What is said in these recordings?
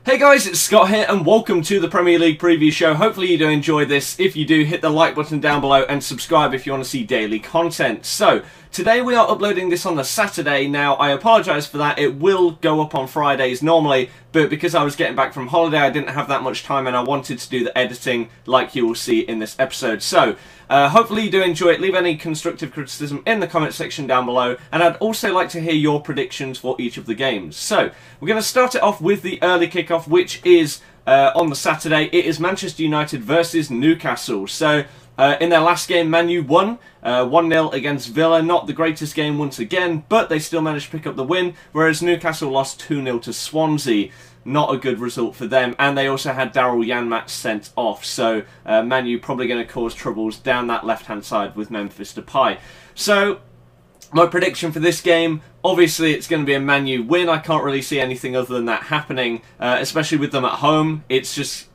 Hey guys, it's Scott here and welcome to the Premier League preview show. Hopefully you do enjoy this. If you do, hit the like button down below and subscribe if you want to see daily content. So, today we are uploading this on the Saturday. Now, I apologise for that. It will go up on Fridays normally, but because I was getting back from holiday, I didn't have that much time and I wanted to do the editing like you will see in this episode. So, hopefully you do enjoy it. Leave any constructive criticism in the comment section down below, and I'd also like to hear your predictions for each of the games. So, we're going to start it off with the early kickoff, which is on the Saturday. It is Manchester United versus Newcastle. So, in their last game, Man U won 1-0 against Villa. Not the greatest game once again, but they still managed to pick up the win, whereas Newcastle lost 2-0 to Swansea. Not a good result for them, and they also had Daryl Janmaat sent off, so Man U probably going to cause troubles down that left-hand side with Memphis Depay. So, my prediction for this game, obviously it's going to be a Man U win. I can't really see anything other than that happening, especially with them at home. It's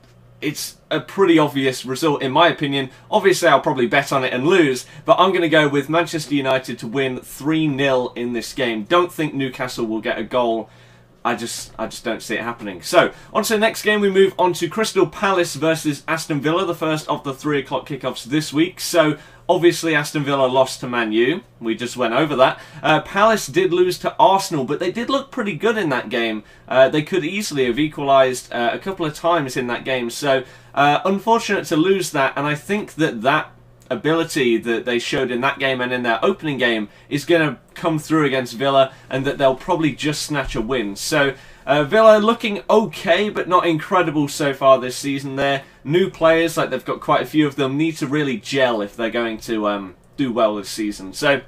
a pretty obvious result in my opinion. Obviously I'll probably bet on it and lose, but I'm going to go with Manchester United to win 3-0 in this game. Don't think Newcastle will get a goal. I just don't see it happening. So, on to the next game, we move on to Crystal Palace versus Aston Villa, the first of the 3 o'clock kickoffs this week. So, obviously Aston Villa lost to Man U. We just went over that. Palace did lose to Arsenal, but they did look pretty good in that game. They could easily have equalised a couple of times in that game. So, unfortunate to lose that, and I think that ability that they showed in that game and in their opening game is going to come through against Villa, and that they'll probably just snatch a win. So Villa looking okay but not incredible so far this season. They're new players, like they've got quite a few of them, need to really gel if they're going to do well this season. So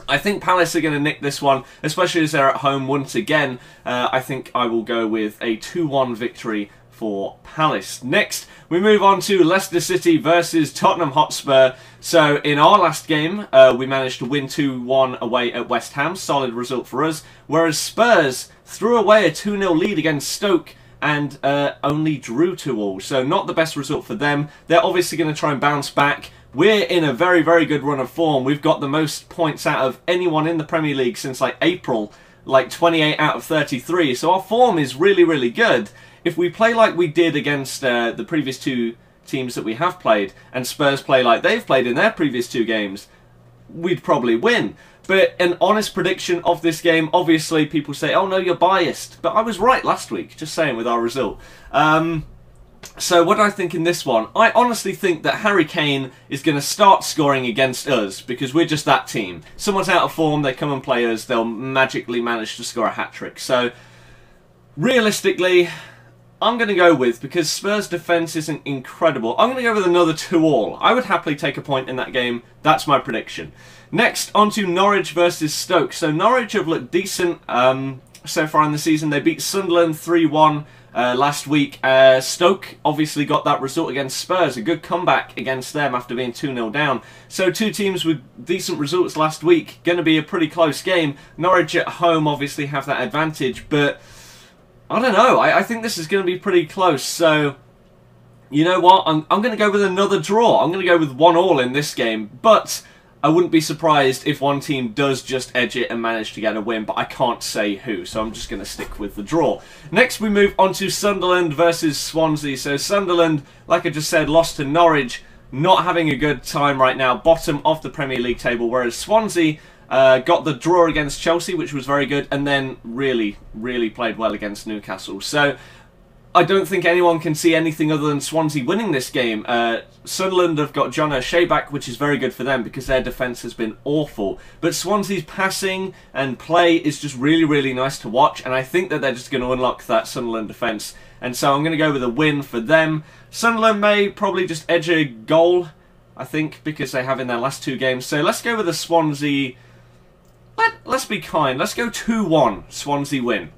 I think Palace are going to nick this one, especially as they're at home once again. I think I will go with a 2-1 victory for Palace. Next, we move on to Leicester City versus Tottenham Hotspur. So, in our last game, we managed to win 2-1 away at West Ham. Solid result for us. Whereas Spurs threw away a 2-0 lead against Stoke and only drew 2-2. So, not the best result for them. They're obviously going to try and bounce back. We're in a very, very good run of form. We've got the most points out of anyone in the Premier League since like April, like 28 out of 33. So, our form is really, really good. If we play like we did against the previous 2 teams that we have played, and Spurs play like they've played in their previous 2 games, we'd probably win. But an honest prediction of this game, obviously people say, oh no, you're biased. But I was right last week, just saying, with our result. So what do I think in this one? I honestly think that Harry Kane is going to start scoring against us, because we're just that team. Someone's out of form, they come and play us, they'll magically manage to score a hat-trick. So, realistically, I'm going to go with, because Spurs' defence isn't incredible, I'm going to go with another 2-2. I would happily take a point in that game. That's my prediction. Next, on to Norwich versus Stoke. So Norwich have looked decent so far in the season. They beat Sunderland 3-1 last week. Stoke obviously got that result against Spurs. A good comeback against them after being 2-0 down. So 2 teams with decent results last week. Going to be a pretty close game. Norwich at home obviously have that advantage, but I don't know. I think this is going to be pretty close. So, you know what? I'm going to go with another draw. I'm going to go with 1-1 in this game. But I wouldn't be surprised if one team does just edge it and manage to get a win. But I can't say who. So I'm just going to stick with the draw. Next, we move on to Sunderland versus Swansea. So Sunderland, like I just said, lost to Norwich. Not having a good time right now. Bottom of the Premier League table. Whereas Swansea got the draw against Chelsea, which was very good, and then really, really played well against Newcastle. So, I don't think anyone can see anything other than Swansea winning this game. Sunderland have got John O'Shea back, which is very good for them because their defence has been awful. But Swansea's passing and play is just really, really nice to watch, and I think that they're just going to unlock that Sunderland defence. And so I'm going to go with a win for them. Sunderland may probably just edge a goal, I think, because they have in their last 2 games. So let's go with a Swansea. Let's be kind. Let's go 2-1. Swansea win.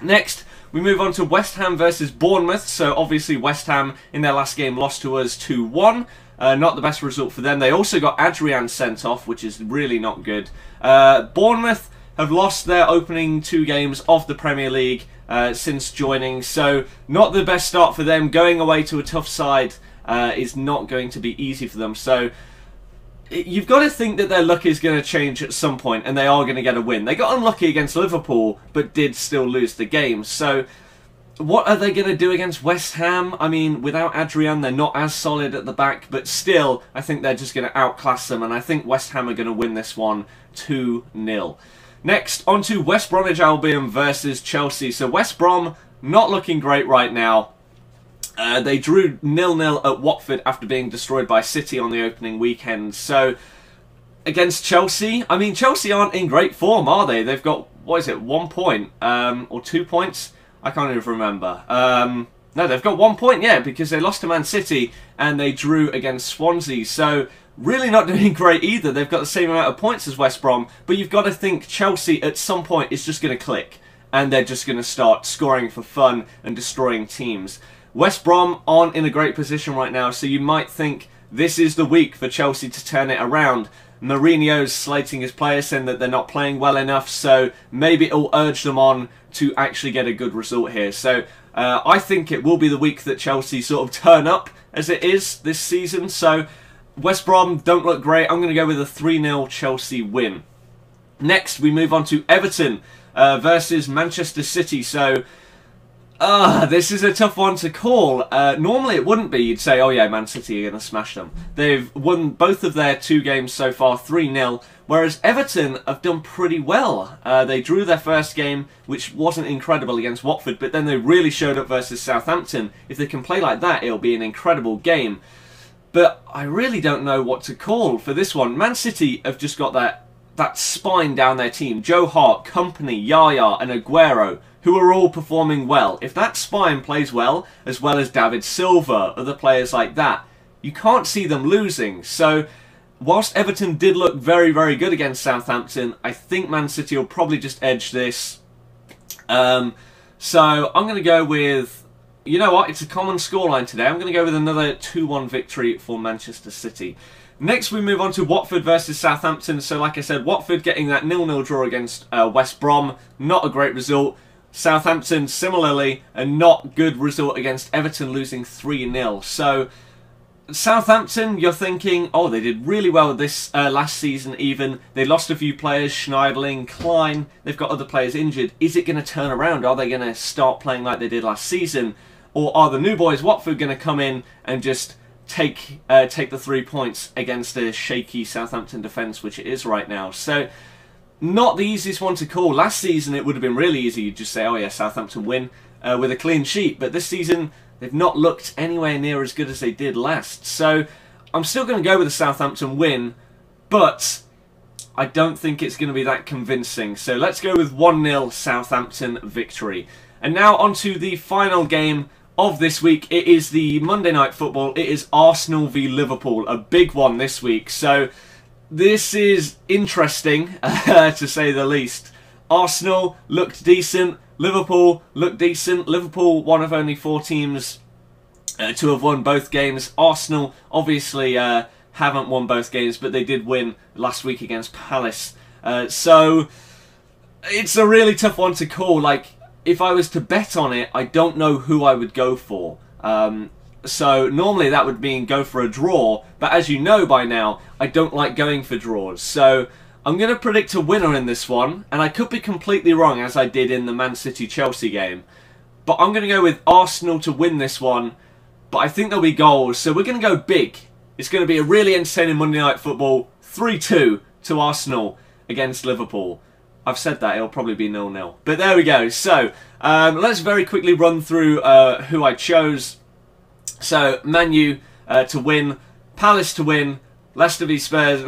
Next, we move on to West Ham versus Bournemouth. So obviously West Ham in their last game lost to us 2-1. Not the best result for them. They also got Adrian sent off, which is really not good. Bournemouth have lost their opening 2 games of the Premier League since joining. So not the best start for them. Going away to a tough side is not going to be easy for them. So you've got to think that their luck is going to change at some point, and they are going to get a win. They got unlucky against Liverpool, but did still lose the game. So What are they going to do against West Ham? I mean, without Adrian, they're not as solid at the back, but still, I think they're just going to outclass them, and I think West Ham are going to win this one 2-0. Next, on to West Bromwich Albion versus Chelsea. So West Brom, not looking great right now. They drew 0-0 at Watford after being destroyed by City on the opening weekend. So, against Chelsea, I mean, Chelsea aren't in great form, are they? They've got, what is it, 1 point? Or 2 points? I can't even remember. No, they've got 1 point, yeah, because they lost to Man City and they drew against Swansea. So, really not doing great either. They've got the same amount of points as West Brom, but you've got to think Chelsea at some point is just going to click and they're just going to start scoring for fun and destroying teams. West Brom aren't in a great position right now, so you might think this is the week for Chelsea to turn it around. Mourinho's slating his players, saying that they're not playing well enough, so maybe it'll urge them on to actually get a good result here. So I think it will be the week that Chelsea sort of turn up as it is this season. So West Brom don't look great. I'm going to go with a 3-0 Chelsea win. Next, we move on to Everton versus Manchester City. So this is a tough one to call. Normally it wouldn't be. You'd say, oh yeah, Man City are going to smash them. They've won both of their 2 games so far 3-0, whereas Everton have done pretty well. They drew their first game, which wasn't incredible against Watford, but then they really showed up versus Southampton. If they can play like that, it'll be an incredible game. But I really don't know what to call for this one. Man City have just got that spine down their team. Joe Hart, Company, Yaya and Aguero, who are all performing well. If that spine plays well, as well as David Silva, other players like that, you can't see them losing. So, whilst Everton did look very, very good against Southampton, I think Man City will probably just edge this. So, I'm going to go with, you know what, it's a common scoreline today. I'm going to go with another 2-1 victory for Manchester City. Next, we move on to Watford versus Southampton. So, like I said, Watford getting that 0-0 draw against West Brom. Not a great result. Southampton, similarly, a not good result against Everton, losing 3-0. So, Southampton, you're thinking, oh, they did really well this last season even. They lost a few players, Schneiderlin, Klein. They've got other players injured. Is it going to turn around? Are they going to start playing like they did last season? Or are the new boys, Watford, going to come in and just take the 3 points against a shaky Southampton defence, which it is right now? So, not the easiest one to call. Last season it would have been really easy. You'd just say, oh yeah, Southampton win with a clean sheet. But this season they've not looked anywhere near as good as they did last. So I'm still going to go with a Southampton win, but I don't think it's going to be that convincing. So let's go with 1-0 Southampton victory. And now on to the final game of this week. It is the Monday Night Football. It is Arsenal v Liverpool. A big one this week. So this is interesting, to say the least. Arsenal looked decent. Liverpool looked decent. Liverpool, one of only 4 teams to have won both games. Arsenal, obviously, haven't won both games, but they did win last week against Palace. So, it's a really tough one to call. Like, if I was to bet on it, I don't know who I would go for. So normally that would mean go for a draw, but as you know by now, I don't like going for draws. So I'm going to predict a winner in this one, and I could be completely wrong as I did in the Man City-Chelsea game. But I'm going to go with Arsenal to win this one, but I think there'll be goals, so we're going to go big. It's going to be a really entertaining Monday Night Football, 3-2 to Arsenal against Liverpool. I've said that, it'll probably be 0-0. But there we go. So, let's very quickly run through who I chose. So, Man U to win, Palace to win, Leicester v Spurs,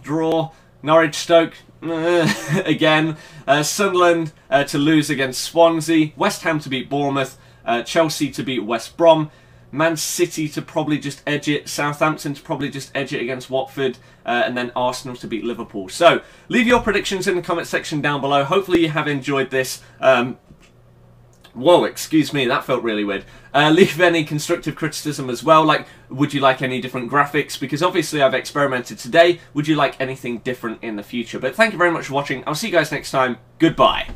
draw, Norwich Stoke, again, Sunderland to lose against Swansea, West Ham to beat Bournemouth, Chelsea to beat West Brom, Man City to probably just edge it, Southampton to probably just edge it against Watford, and then Arsenal to beat Liverpool. So, leave your predictions in the comment section down below. Hopefully you have enjoyed this. Whoa, excuse me, that felt really weird. Leave any constructive criticism as well, like, would you like any different graphics? Because obviously I've experimented today. Would you like anything different in the future? But thank you very much for watching. I'll see you guys next time. Goodbye.